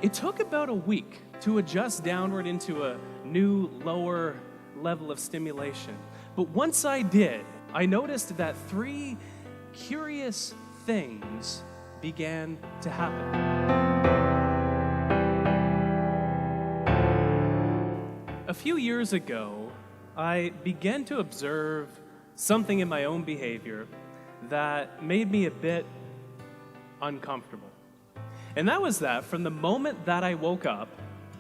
It took about a week to adjust downward into a new, lower level of stimulation. But once I did, I noticed that three curious things began to happen. A few years ago, I began to observe something in my own behavior that made me a bit uncomfortable. And that was that from the moment that I woke up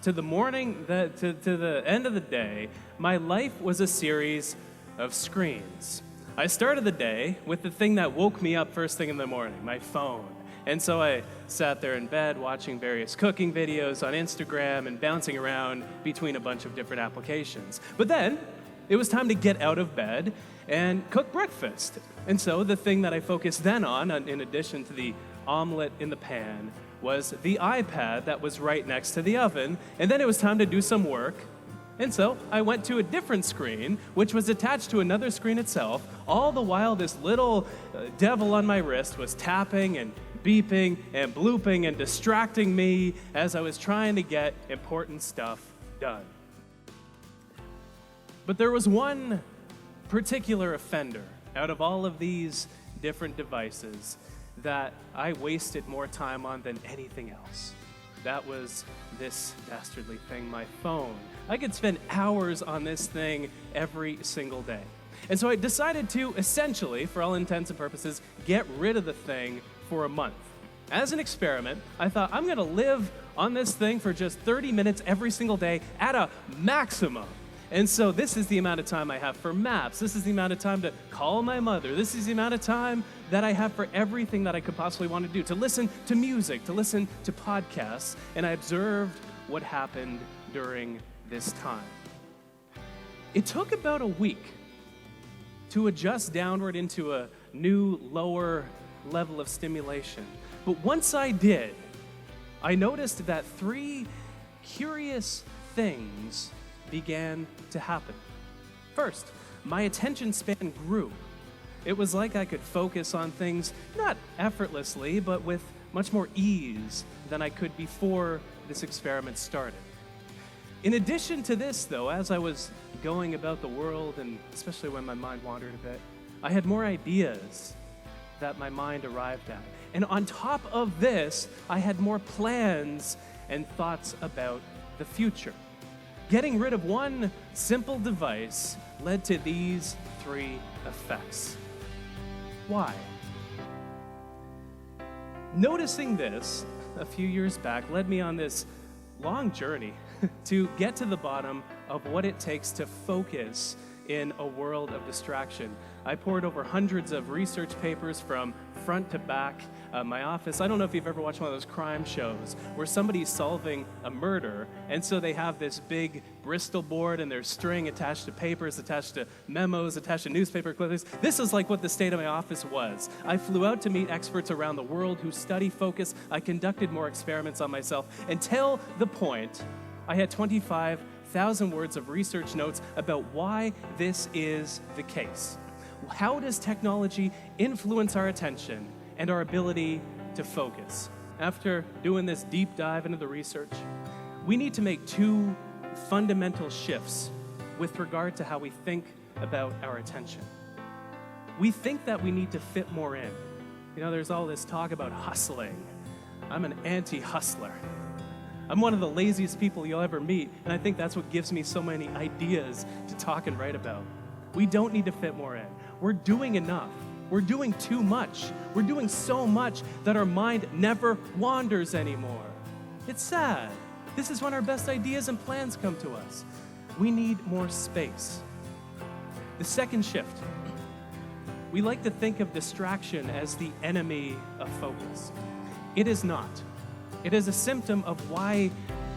to the morning, to the end of the day, my life was a series of screens. I started the day with the thing that woke me up first thing in the morning, my phone. And so I sat there in bed watching various cooking videos on Instagram and bouncing around between a bunch of different applications. But then it was time to get out of bed and cook breakfast. And so the thing that I focused then on, in addition to the omelet in the pan, was the iPad that was right next to the oven. And then it was time to do some work. And so I went to a different screen, which was attached to another screen itself. All the while, this little devil on my wrist was tapping and beeping and blooping and distracting me as I was trying to get important stuff done. But there was one particular offender out of all of these different devices that I wasted more time on than anything else. That was this dastardly thing, my phone. I could spend hours on this thing every single day. And so I decided to essentially, for all intents and purposes, get rid of the thing for a month. As an experiment, I thought I'm gonna live on this thing for just 30 minutes every single day at a maximum. And so this is the amount of time I have for maps. This is the amount of time to call my mother. This is the amount of time that I have for everything that I could possibly want to do, to listen to music, to listen to podcasts. And I observed what happened during this time. It took about a week to adjust downward into a new, lower level of stimulation. But once I did, I noticed that three curious things began to happen. First, my attention span grew. It was like I could focus on things not effortlessly, but with much more ease than I could before this experiment started. In addition to this, though, as I was going about the world, and especially when my mind wandered a bit, I had more ideas that my mind arrived at. And on top of this, I had more plans and thoughts about the future. Getting rid of one simple device led to these three effects. Why? Noticing this a few years back led me on this long journey to get to the bottom of what it takes to focus in a world of distraction. I poured over hundreds of research papers from front to back. My office, I don't know if you've ever watched one of those crime shows where somebody's solving a murder, and so they have this big Bristol board and there's string attached to papers, attached to memos, attached to newspaper clippings. This is like what the state of my office was. I flew out to meet experts around the world who study focus. I conducted more experiments on myself until the point I had 25,000 words of research notes about why this is the case. How does technology influence our attention and our ability to focus? After doing this deep dive into the research, we need to make two fundamental shifts with regard to how we think about our attention. We think that we need to fit more in. You know, there's all this talk about hustling. I'm an anti-hustler. I'm one of the laziest people you'll ever meet, and I think that's what gives me so many ideas to talk and write about. We don't need to fit more in. We're doing enough. We're doing too much. We're doing so much that our mind never wanders anymore. It's sad. This is when our best ideas and plans come to us. We need more space. The second shift. We like to think of distraction as the enemy of focus. It is not. It is a symptom of why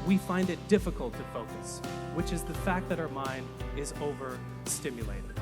we find it difficult to focus, which is the fact that our mind is overstimulated.